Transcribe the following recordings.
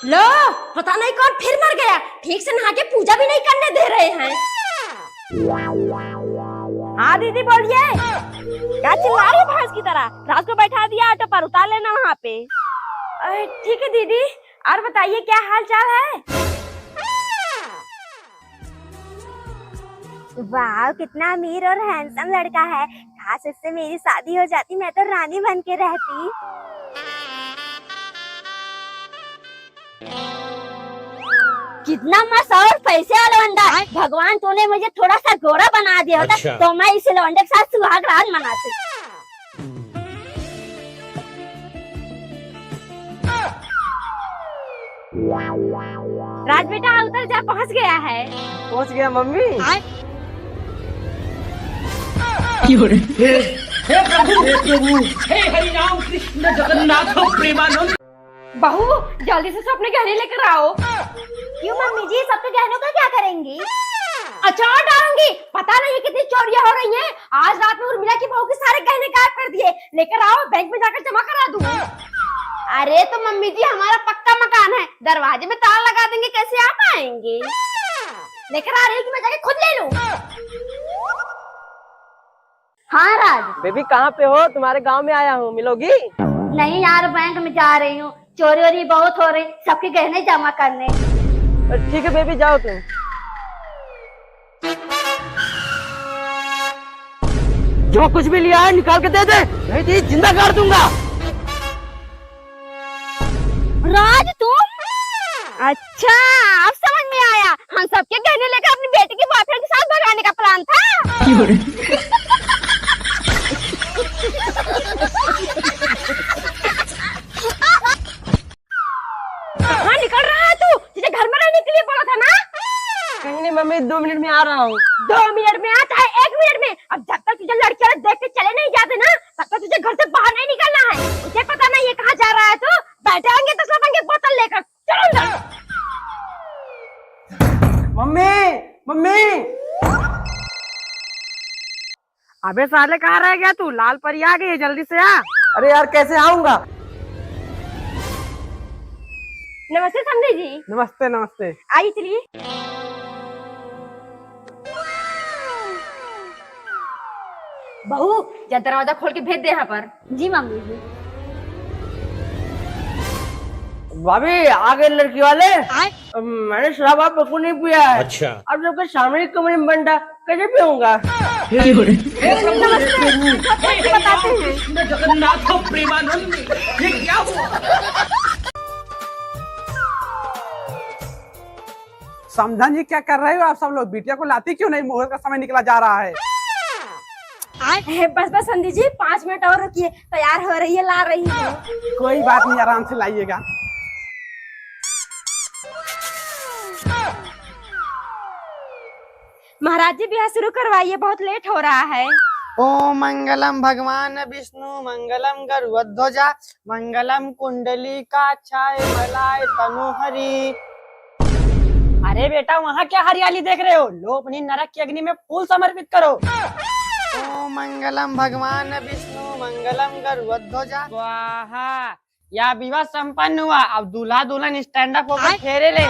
लो, पता नहीं कौन फिर मर गया। ठीक से नहा के पूजा भी नहीं करने दे रहे हैं। हाँ दीदी बोलिए। क्या चिल्ला रही भैंस की तरह? रात को बैठा दिया ऑटो पर, उतार लेना वहाँ पे। ठीक है दीदी, और बताइए क्या हाल चाल है? वाह, कितना अमीर और हैंडसम लड़का है। काश इससे मेरी शादी हो जाती, मैं तो रानी बन के रहती। कितना मस्त और पैसे वाला बंदा है। भगवान तूने मुझे थोड़ा सा गोरा बना दिया होता अच्छा। तो मैं इस लौंडे के साथ सुहाग रात मनाती। राज बेटा उधर जा, पहुंच गया है। पहुंच गया मम्मी। हे हरि राम कृष्ण जगन्नाथ प्रेमानंद। बहू जल्दी से अपने गहने लेकर आओ। क्यों मम्मी जी, सबके गहनों का क्या करेंगी? अचार डालूंगी। पता नहीं कितनी चोरियां हो रही हैं। आज रात में उर्मिला की बहू के सारे गहने गायब कर दिए। लेकर आओ, बैंक में जाकर जमा करा दूँ। अरे तो मम्मी जी, हमारा पक्का मकान है, दरवाजे में ताला लगा देंगे, कैसे आप आएंगे? लेकर आ रही कि मैं जाके खुद ले लूं? हाँ राज। बेबी कहाँ पे हो? तुम्हारे गांव में आया हूँ, मिलोगी? नहीं यार, बैंक में जा रही हूँ, चोरी वोरी बहुत हो रही, सबके गहने जमा करने। ठीक है बेबी, जाओ तुम। जो कुछ भी लिया है निकाल के दे दे, नहीं तो जिंदा कर दूंगा। राज तुम? अच्छा, अब समझ में आया। हम सबके गहने लेकर अपनी बेटी के बॉयफ्रेंड के साथ भगाने का प्लान था। कहाँ निकल रहा है तू? तुझे घर में रहने के लिए बोला था ना? कहीं नहीं मम्मी, 2 मिनट में आ रहा हूँ। 2 मिनट में आता है, 1 मिनट में? अब जब तक तुझे लड़कियां देख के चले नहीं जाते ना, तब तक तुझे घर से बाहर नहीं निकलना है। मुझे पता नहीं ये कहाँ जा रहा है। तू बैठे होंगे तो सब बोतल लेकर चलो अंदर। मम्मी मम्मी, अबे साले कहाँ रह गया तू? लाल परी आ गई है, जल्दी से आ। अरे यार कैसे आऊंगा? नमस्ते समधी जी। नमस्ते नमस्ते। आइए चलिए। बहू जब दरवाजा खोल के भेज दे यहाँ पर। जी मम्मी जी। भाभी आ गए लड़की वाले। मैंने शराब आप बिल्कुल नहीं पिया है। अच्छा। अब सबके सामने कमरे में बंटा कैसे पीऊंगा? कृष्ण जगन्नाथ प्रेमानंद। ये क्या हुआ? समझा जी, क्या कर रहे हो आप सब लोग? बिटिया को लाती क्यों नहीं? मुहूर्त का समय निकला जा रहा है। बस बस समधी जी, 5 मिनट और रुकिए, तैयार हो रही है, ला रही हूँ। कोई बात नहीं, आराम से लाइएगा। महाराज जी ब्याह शुरू करवाइए, बहुत लेट हो रहा है। ओम मंगलम भगवान विष्णु, मंगलम गरुड़ध्वजा, मंगलम कुंडली काक्षाय मलाय तनुहरि। अरे बेटा, वहाँ क्या हरियाली देख रहे हो? लो अपनी नरक की अग्नि में फूल समर्पित करो। ओम मंगलम भगवान विष्णु, मंगलम गरुड़ध्वजा स्वाहा। या विवाह संपन्न हुआ। अब दूल्हा दुल्हन स्टैंड अप होकर फेरे ले।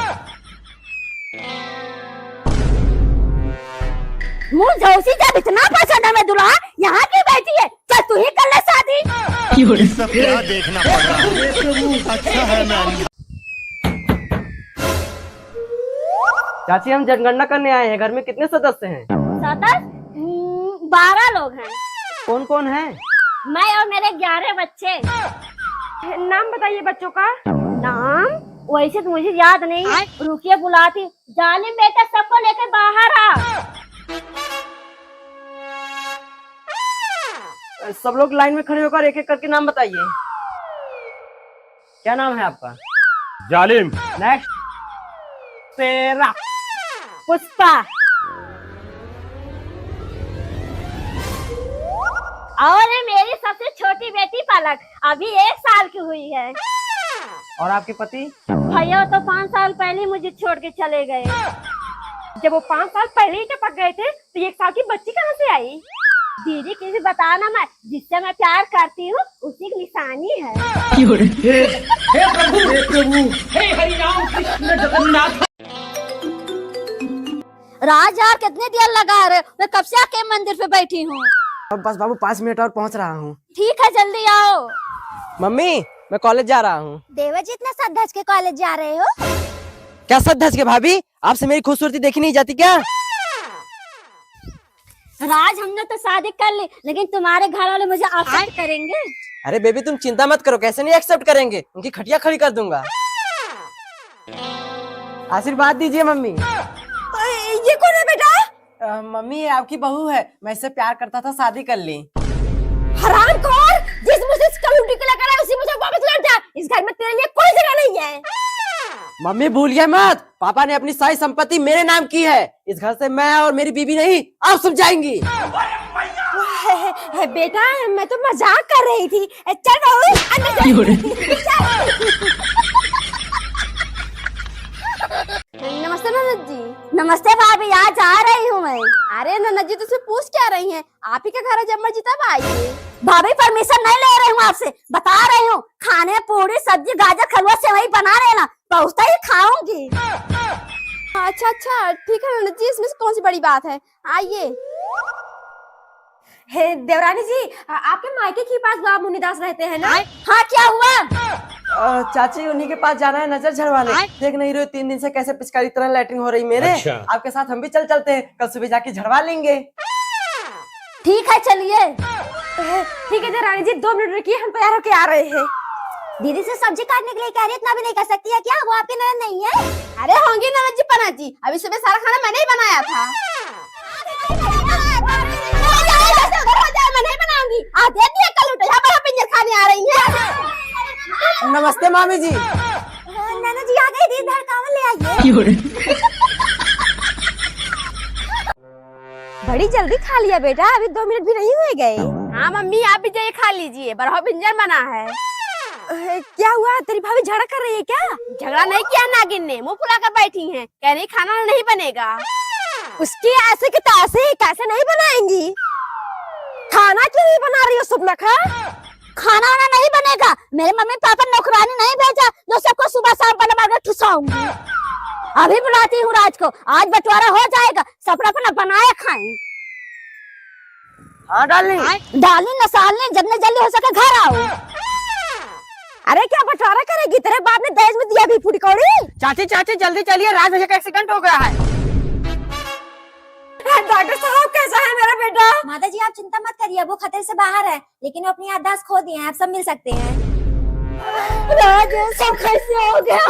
मुँह झोसी, जब इतना पसंद है मैं दूल्हा, यहाँ की बैठी है, चल तू ही कर ले शादी। सब क्या देखना पड़ रहा है? अच्छा है मैं। चाची, हम जनगणना करने आए हैं। घर में कितने सदस्य हैं? 12 लोग हैं। कौन कौन है? मैं और मेरे 11 बच्चे। नाम बताइए बच्चों का। नाम वैसे तो मुझे याद नहीं, रुकिए बुलाती। जालिम बेटा, सबको लेकर बाहर आ। सब लोग लाइन में खड़े होकर एक एक करके नाम बताइए। क्या नाम है आपका? जालिम। नेक्स्ट। तेरा। पुष्पा। और मेरी सबसे छोटी बेटी पलक, अभी 1 साल की हुई है। और आपके पति? भैया तो 5 साल पहले ही मुझे छोड़ के चले गए। जब वो 5 साल पहले ही टपक गए थे तो 1 साल की बच्ची कहाँ से आई? दीदी किसी बताना मत, जिससे मैं प्यार करती हूँ उसी की निशानी है। हे प्रभु हे हरि राम कृष्ण जगन्नाथ। राज यार कितने देर लगा रहे, मैं कब से आके मंदिर पे बैठी हूँ। अब बस बाबू 5 मिनट और पहुंच रहा हूँ। ठीक है जल्दी आओ। मम्मी मैं कॉलेज जा रहा हूँ। देवजी इतना सज धज के कॉलेज जा रहे हो? क्या सज धज के भाभी, आपसे मेरी खूबसूरती देखी नहीं जाती क्या? राज हमने तो शादी कर ली, लेकिन तुम्हारे घर वाले मुझे एक्सेप्ट करेंगे? अरे बेबी तुम चिंता मत करो, कैसे नहीं एक्सेप्ट करेंगे, उनकी खटिया खड़ी कर दूंगा। आशीर्वाद दीजिए मम्मी। ये कौन है बेटा? मम्मी ये आपकी बहू है, मैं इससे प्यार करता था, शादी कर ली। हरामखोर, जिस मुझे इस कलूटी के लगा उसी मुझे वापस लौट जा। इस घर में तेरे लिए कोई जगह नहीं है। मम्मी भूलिए मत, पापा ने अपनी सारी संपत्ति मेरे नाम की है। इस घर से मैं और मेरी बीबी नहीं, आप सब जाएंगी। बेटा मैं तो मजाक कर रही थी। चल बहू अंदर चल। नमस्ते ननद जी। नमस्ते भाभी, यहाँ जा रही हूँ मैं। अरे ननद जी तुझसे पूछ क्या रही हैं? आप ही का घर है, जब मर्जी तब आइए। भाभी परमिशन नहीं ले रही हूँ आपसे, बता रही हूँ। खाने पूरी सब्जी गाजर खलवा सेवई बना लेना, पहुँचता ही खाऊंगी। अच्छा ठीक है ननद जी, इसमें कौन सी बड़ी बात है, आइए। देवरानी जी आपके मायके के पास बाबा मुनिदास रहते हैं ना? हाँ क्या हुआ? चाची उन्हीं के पास जाना है नजर झड़वाने। देख नहीं रहे 3 दिन से कैसे पिचकारी तरह लैट्रिन हो रही मेरे। अच्छा। आपके साथ हम भी चलते हैं, कल सुबह जाके झड़वा लेंगे। ठीक है चलिए। ठीक है देवरानी जी 2 मिनट रुकिए, हम तैयार होके आ रहे हैं। दीदी से सब्जी काटने के लिए कह रही है, इतना भी नहीं कर सकती है क्या? वो आपकी ननद नहीं है? अरे होंगी ननद जी पना जी, अभी सुबह सारा खाना मैंने ही बनाया था। मैं नहीं बनाऊंगी, दे दिया कल उठे, यहाँ पर पिंजर खाने आ रही है। नमस्ते मामी जी। नैना जी आ गई, दीदी धड़कावन ले आइए। बड़ी जल्दी खा लिया बेटा, अभी 2 मिनट भी नहीं हुए गए। हाँ मम्मी आप भी जाइए खा लीजिए, बड़ा पिंजर बना है। क्या हुआ, तेरी भाभी झगड़ा कर रही है क्या? झगड़ा नहीं किया नागिन ने, मुंह फुला कर बैठी है, कह रही खाना नहीं बनेगा। उसकी ऐसे की तैसे कैसे नहीं बनाएंगी? खाना क्यों नहीं बना रही हो सुपनखा? खाना वाना नहीं बनेगा, मेरे मम्मी पापा नौकरानी नहीं भेजा जो सबको सुबह शाम बना कर ठुसाऊंगी। अभी बुलाती हूँ राज को, आज बंटवारा हो जाएगा, सब अपना बनाया खाएं। हाँ डालनी न सालनी, जितने जल्दी हो सके घर आओ। अरे क्या बंटवारा करेगी, तेरे बाप ने दहेज में दिया भी पूरी कौड़ी। चाची जल्दी चलिए, राज भैया का एक्सीडेंट हो गया है। डॉक्टर साहब कैसा है मेरा बेटा? माता जी आप चिंता मत करिए, वो खतरे से बाहर है, लेकिन वो अपनी याददाश्त खो दिए हैं, आप सब मिल सकते हैं। राज सब कैसे हो गया?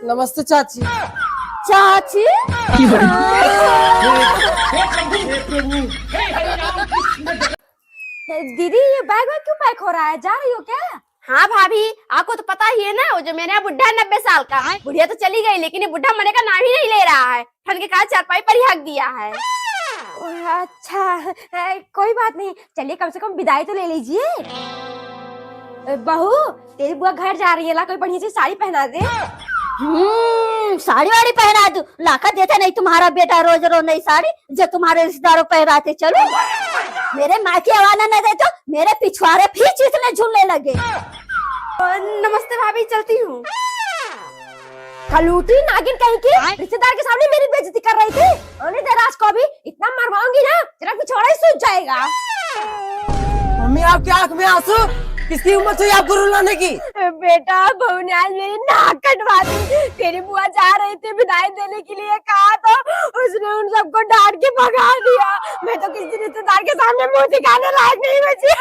नमस्ते चाची। चाची हे प्रभु हे हरि राम कृष्ण। दीदी ये बैग क्यों पैक हो रहा है, जा रही हो क्या? हाँ भाभी आपको तो पता ही है ना, वो जो मेरे यहाँ बुढ़ा है 90 साल का, बुढ़िया तो चली गई लेकिन ये बुढ़ा मरने का नाम ही नहीं ले रहा है। ठंड के कारण चारपाई पर ही हक दिया है। अच्छा कोई बात नहीं, चलिए कम से कम विदाई तो ले लीजिए। बहू तेरी बुआ घर जा रही है, ला कोई बढ़िया सी साड़ी पहना दे। साड़ी वाड़ी पहना दू, लाकर देता नहीं तुम्हारा बेटा रोज रोज नई साड़ी जो तुम्हारे रिश्तेदारों पहनाते। चलो मेरे मायके आवाना न दे तो मेरे पिछवाड़े भी चीथने झूलने लगे। नमस्ते भाभी, चलती हूँ। खलूटी नागिन कहीं की, रिश्तेदार के सामने मेरी बेइज्जती कर रही थी। अरे दराज को भी इतना मरवाऊंगी ना, तेरा पिछवाड़ा ही सूझ जाएगा। मम्मी आपकी आंख में आंसू, किसकी उम्र हुई आपको रुलाने की? बेटा बहू ने आज मेरी नाक कटवा दी। तेरी बुआ जा रही थी विदाई देने के लिए, कहा तो उसने उन सबको डांट के भगा दिया। मैं तो किसी रिश्तेदार के सामने मुंह दिखाने लायक नहीं बची।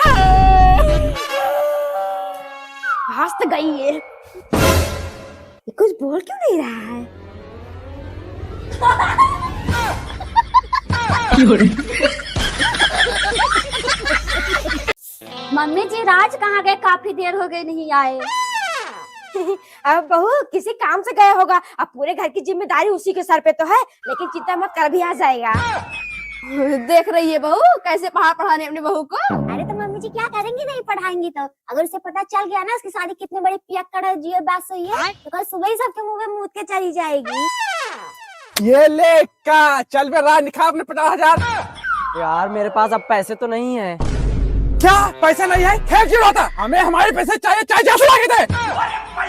हंस तो गई है, कुछ बोल क्यों नहीं रहा है? मम्मी जी राज कहाँ गए, काफी देर हो गई नहीं आए। अब बहू किसी काम से गया होगा, अब पूरे घर की जिम्मेदारी उसी के सर पे तो है, लेकिन चिंता मत कर, भी आ जाएगा। देख रही है बहू कैसे पढ़ाने अपनी बहू को। अरे तो मम्मी जी क्या करेंगी, नहीं पढ़ाएंगी तो? अगर उसे पता चल गया ना उसकी शादी कितनी बड़ी पियक्कड़ है, जियो बात सही है, तो कल सुबह ही सबके मुंह में मूत के चली जाएगी। ये ले का चल बे राज निकाल अपने 50,000। यार मेरे पास अब पैसे तो नहीं है। क्या पैसा नहीं है? खेल क्यों रहा था? हमें हमारे पैसे चाहिए, चाहे जैसे लगे थे।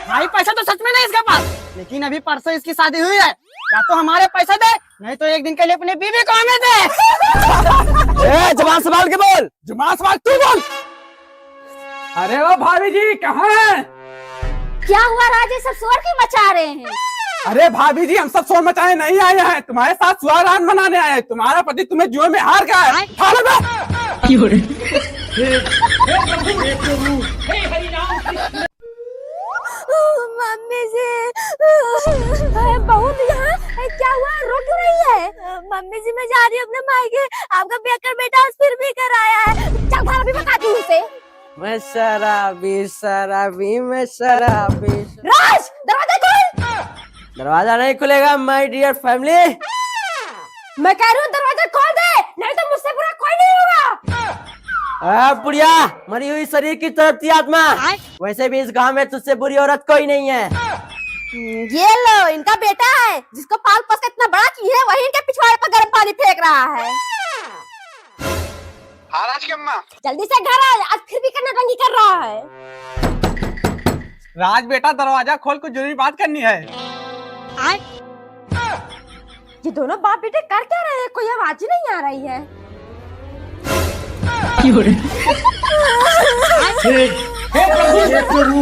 भाई पैसा तो सच में नहीं इसके पास, लेकिन अभी परसों इसकी शादी हुई है, या तो हमारे पैसे दे, नहीं तो एक दिन के लिए अपनी बीवी को हमें दे। जबान संभाल के बोल। जुबान सवाल तू बोल। अरे वो भाभी जी कहाँ हैं? क्या हुआ राजे, सब शोर क्यों मचा रहे हैं? अरे भाभी जी हम सब शोर मचाने नहीं आए हैं, तुम्हारे साथ सुहागरात मनाने आए हैं। तुम्हारा पति तुम्हें जुए में हार गया है। खा लो बे। हे प्रभु हे हरि राम कृष्ण मम्मी जी बहुत यहाँ क्या हुआ, रो क्यों रही है? मम्मी जी मैं जा रही हूँ अपने मायके, आपका बेकर बेटा फिर भी कराया है। चल भाभी भी बताती हूँ उसे। मैं शराबी शराबी मैं शराबी। राज दरवाजा खोल। दरवाजा नहीं खुलेगा माय डियर फैमिली। मैं कह रही हूँ दरवाजा खोल दे, नहीं तो मुझसे बुरा कोई नहीं होगा। बुढ़िया, मरी हुई शरीर की तड़पती आत्मा, वैसे भी इस गांव में तुझसे बुरी औरत कोई नहीं है। ये लो इनका बेटा है, जिसको पाल पोस के इतना बड़ा की है, वही इनके पिछवाड़े पर गर्म पानी फेंक रहा है। हाँ राज की अम्मा। जल्दी से घर आ, आज फिर भी करना रंगी कर रहा है। राज बेटा दरवाजा खोल, कुछ जरूरी बात करनी है। ये दोनों बाप बेटे कर क्या रहे हैं? कोई आवाज ही नहीं आ रही है। हे प्रभु